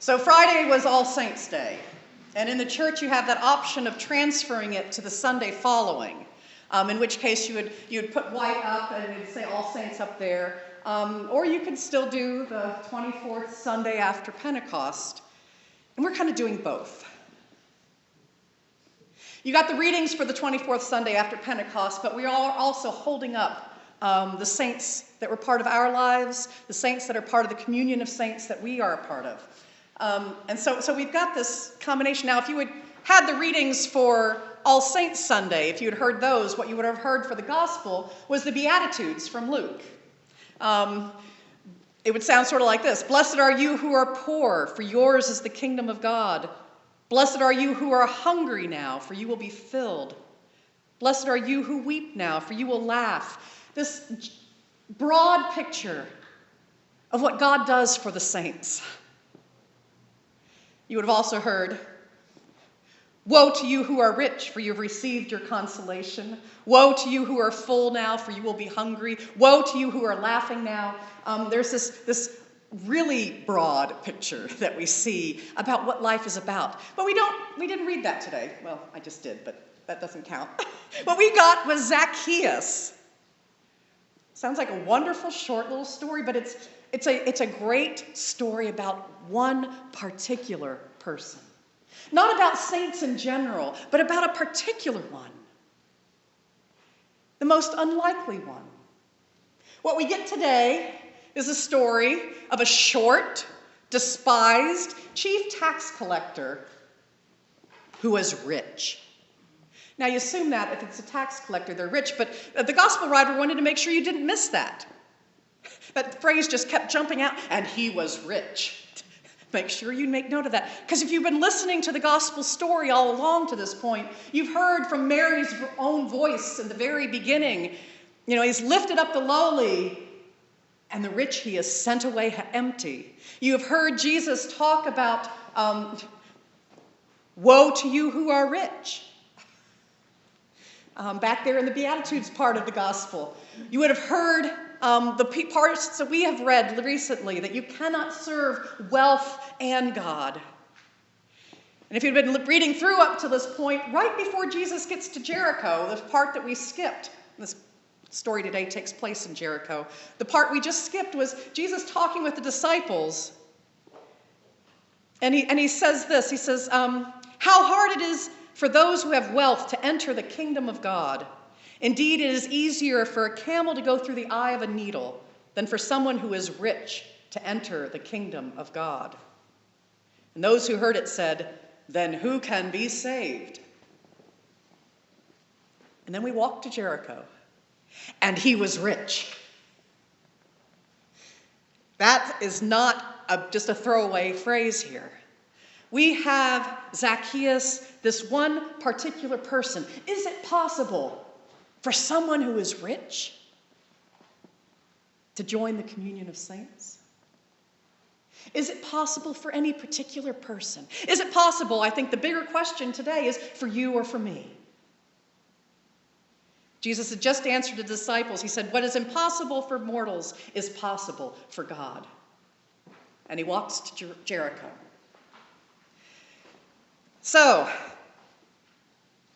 So Friday was All Saints' Day, and in the church you have that option of transferring it to the Sunday following, in which case you would put white up and it would say All Saints up there, or you could still do the 24th Sunday after Pentecost, and we're kind of doing both. You got the readings for the 24th Sunday after Pentecost, but we are also holding up the saints that were part of our lives, the saints that are part of the communion of saints that we are a part of. And so we've got this combination. Now, if you had had the readings for All Saints Sunday, if you had heard those, what you would have heard for the gospel was the Beatitudes from Luke. It would sound sort of like this: Blessed are you who are poor, for yours is the kingdom of God. Blessed are you who are hungry now, for you will be filled. Blessed are you who weep now, for you will laugh. This broad picture of what God does for the saints. You would have also heard, woe to you who are rich, for you have received your consolation. Woe to you who are full now, for you will be hungry. Woe to you who are laughing now. There's this really broad picture that we see about what life is about. But we didn't read that today. Well, I just did, but that doesn't count. What we got was Zacchaeus. Sounds like a wonderful short little story, but it's a great story about one particular person. Not about saints in general, but about a particular one. The most unlikely one. What we get today is a story of a short, despised chief tax collector who was rich. Now, you assume that if it's a tax collector, they're rich, but the gospel writer wanted to make sure you didn't miss that. That phrase just kept jumping out, and he was rich. Make sure you make note of that. Because if you've been listening to the gospel story all along to this point, you've heard from Mary's own voice in the very beginning. You know, he's lifted up the lowly, and the rich he has sent away empty. You have heard Jesus talk about, woe to you who are rich. Back there in the Beatitudes part of the gospel. You would have heard the parts that we have read recently, that you cannot serve wealth and God. And if you've been reading through up to this point, right before Jesus gets to Jericho, the part that we skipped, this story today takes place in Jericho, the part we just skipped was Jesus talking with the disciples. And he says this, he says, how hard it is for those who have wealth to enter the kingdom of God. Indeed, it is easier for a camel to go through the eye of a needle than for someone who is rich to enter the kingdom of God. And those who heard it said, then who can be saved? And then we walked to Jericho, and he was rich. That is not just a throwaway phrase here. We have Zacchaeus, this one particular person. Is it possible for someone who is rich to join the communion of saints? Is it possible for any particular person? Is it possible, I think the bigger question today is, for you or for me? Jesus had just answered the disciples. He said, what is impossible for mortals is possible for God. And he walks to Jericho. So,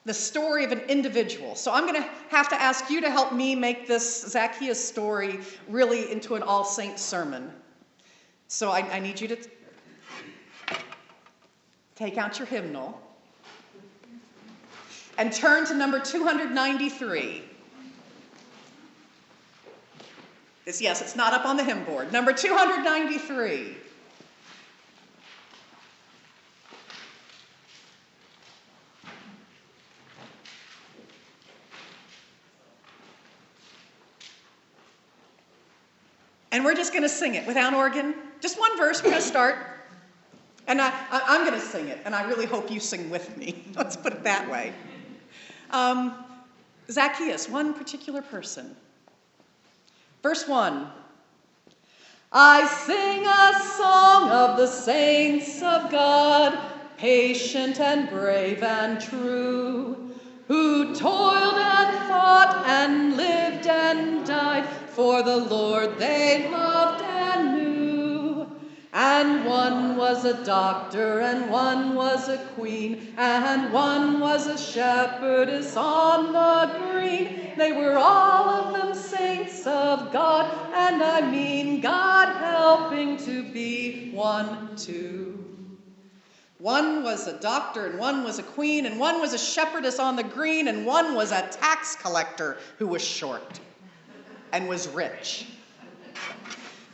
the story of an individual. So I'm going to have to ask you to help me make this Zacchaeus story really into an All Saints sermon. So I need you to take out your hymnal and turn to number 293. Yes, it's not up on the hymn board. Number 293. And we're just going to sing it without organ. Just one verse, we're going to start. And I'm going to sing it, and I really hope you sing with me. Let's put it that way. Zacchaeus, one particular person. Verse 1. I sing a song of the saints of God, patient and brave and true, who toiled and fought and lived and died for the Lord they loved and knew. And one was a doctor, and one was a queen, and one was a shepherdess on the green. They were all of them saints of God, and I mean God helping to be one too. One was a doctor, and one was a queen, and one was a shepherdess on the green, and one was a tax collector who was short and was rich.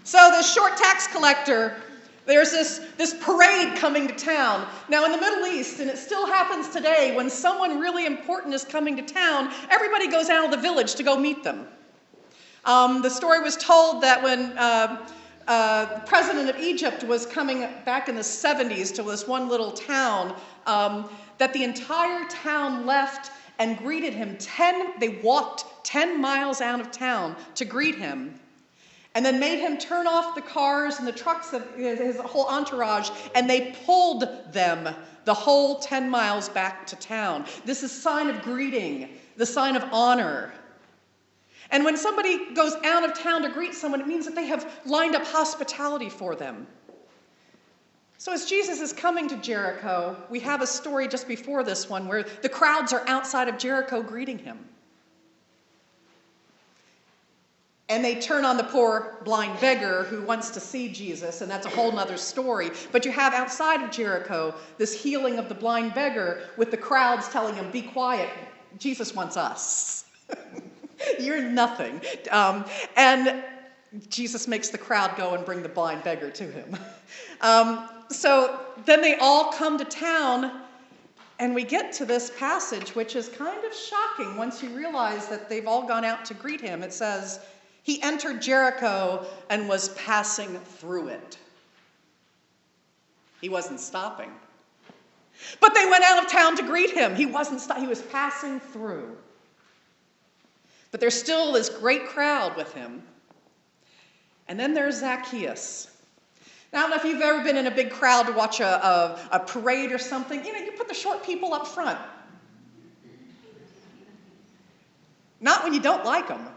So this short tax collector, there's this parade coming to town. Now in the Middle East, and it still happens today, when someone really important is coming to town, everybody goes out of the village to go meet them. The story was told that when the president of Egypt was coming back in the 70s to this one little town, that the entire town left and greeted him. They walked 10 miles out of town to greet him, and then made him turn off the cars and the trucks of his whole entourage, and they pulled them the whole 10 miles back to town. This is a sign of greeting, the sign of honor. And when somebody goes out of town to greet someone, it means that they have lined up hospitality for them. So as Jesus is coming to Jericho, we have a story just before this one where the crowds are outside of Jericho greeting him. And they turn on the poor blind beggar who wants to see Jesus, and that's a whole nother story. But you have outside of Jericho this healing of the blind beggar with the crowds telling him, be quiet, Jesus wants us. You're nothing. And Jesus makes the crowd go and bring the blind beggar to him. So then they all come to town, and we get to this passage, which is kind of shocking once you realize that they've all gone out to greet him. It says, he entered Jericho and was passing through it. He wasn't stopping. But they went out of town to greet him. He wasn't stopping. He was passing through. But there's still this great crowd with him. And then there's Zacchaeus. Now, I don't know if you've ever been in a big crowd to watch a parade or something. You know, you put the short people up front. Not when you don't like them.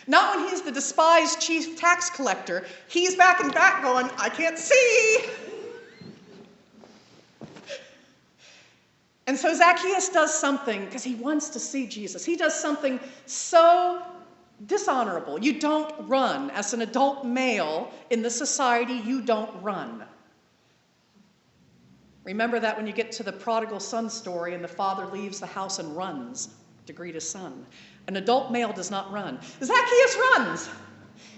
Not when he's the despised chief tax collector. He's back and back going, I can't see. And so Zacchaeus does something because he wants to see Jesus. He does something so dishonorable. You don't run. As an adult male in this society, you don't run. Remember that when you get to the prodigal son story and the father leaves the house and runs to greet his son. An adult male does not run. Zacchaeus runs.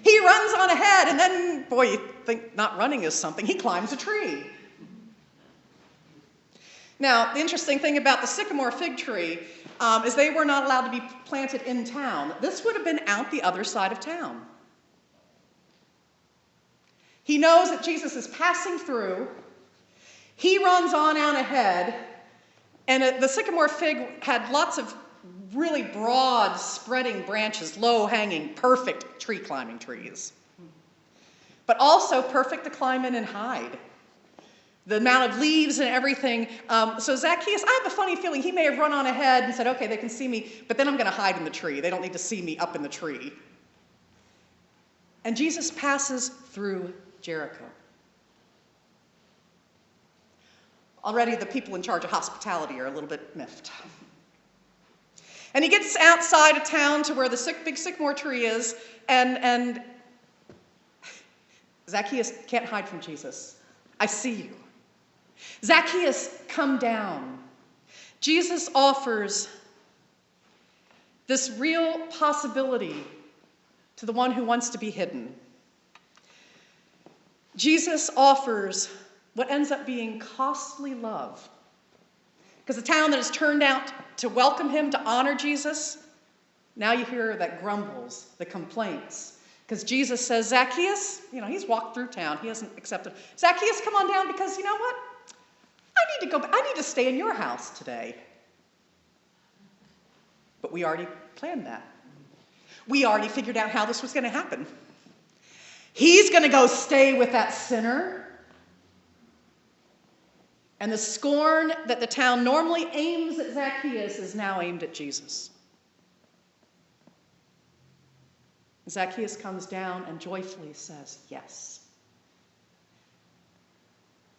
He runs on ahead, and then, boy, you think not running is something. He climbs a tree. Now, the interesting thing about the sycamore fig tree is they were not allowed to be planted in town. This would have been out the other side of town. He knows that Jesus is passing through. He runs on out ahead, and the sycamore fig had lots of really broad, spreading branches, low-hanging, perfect tree-climbing trees. But also perfect to climb in and hide. The amount of leaves and everything. So Zacchaeus, I have a funny feeling he may have run on ahead and said, okay, they can see me, but then I'm going to hide in the tree. They don't need to see me up in the tree. And Jesus passes through Jericho. Already the people in charge of hospitality are a little bit miffed. And he gets outside of town to where the big sycamore tree is, and Zacchaeus can't hide from Jesus. I see you. Zacchaeus, come down. Jesus offers this real possibility to the one who wants to be hidden. Jesus offers what ends up being costly love. Because the town that has turned out to welcome him, to honor Jesus, now you hear that grumbles, the complaints. Because Jesus says, Zacchaeus, he's walked through town. He hasn't accepted. Zacchaeus, come on down because you know what? I need to stay in your house today. But we already planned that. We already figured out how this was going to happen. He's going to go stay with that sinner. And the scorn that the town normally aims at Zacchaeus is now aimed at Jesus. Zacchaeus comes down and joyfully says, yes.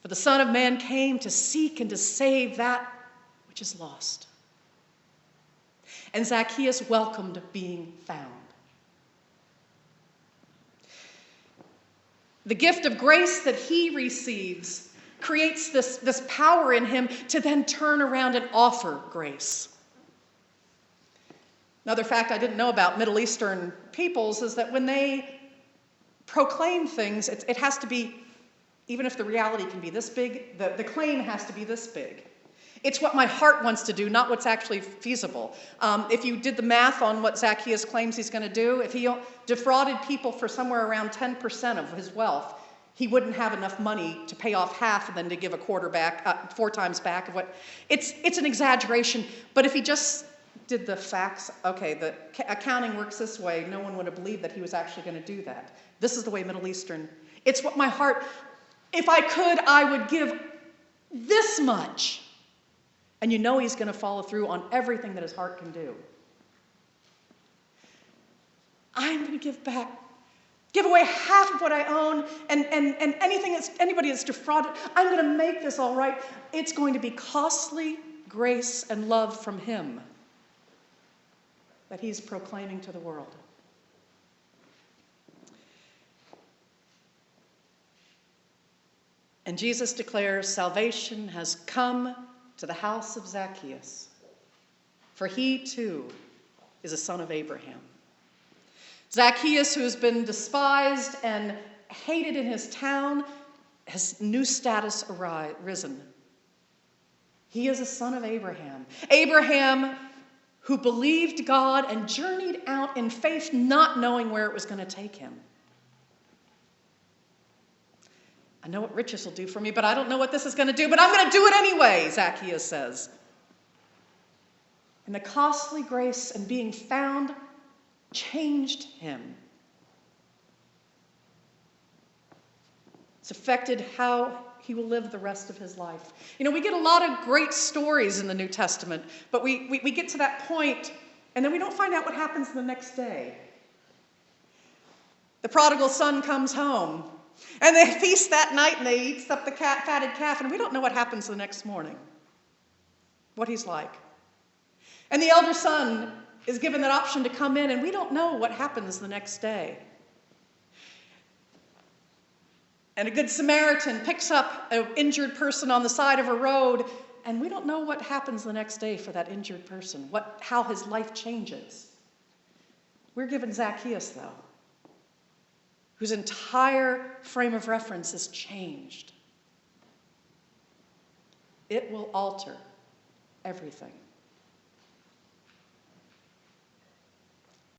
For the Son of Man came to seek and to save that which is lost. And Zacchaeus welcomed being found. The gift of grace that he receives creates this power in him to then turn around and offer grace. Another fact I didn't know about Middle Eastern peoples is that when they proclaim things, it has to be, even if the reality can be this big, the claim has to be this big. It's what my heart wants to do, not what's actually feasible. If you did the math on what Zacchaeus claims he's going to do, if he defrauded people for somewhere around 10% of his wealth, he wouldn't have enough money to pay off half and then to give a quarter back, 4 times back of what. It's an exaggeration, but if he just did the facts, okay, the accounting works this way, no one would have believed that he was actually going to do that. This is the way Middle Eastern. It's what my heart, if I could, I would give this much. And you know he's going to follow through on everything that his heart can do. I'm going to give away half of what I own, and anybody that's defrauded, I'm going to make this all right. It's going to be costly grace and love from him that he's proclaiming to the world. And Jesus declares, salvation has come to the house of Zacchaeus, for he too is a son of Abraham. Zacchaeus, who has been despised and hated in his town, has new status risen. He is a son of Abraham. Abraham, who believed God and journeyed out in faith, not knowing where it was going to take him. I know what riches will do for me, but I don't know what this is going to do, but I'm going to do it anyway, Zacchaeus says. And the costly grace and being found changed him. It's affected how he will live the rest of his life. You know, we get a lot of great stories in the New Testament, but we get to that point, and then we don't find out what happens the next day. The prodigal son comes home. And they feast that night, and they eat up the fatted calf, and we don't know what happens the next morning, what he's like. And the elder son is given that option to come in, and we don't know what happens the next day. And a good Samaritan picks up an injured person on the side of a road, and we don't know what happens the next day for that injured person, how his life changes. We're given Zacchaeus, though, whose entire frame of reference is changed. It will alter everything.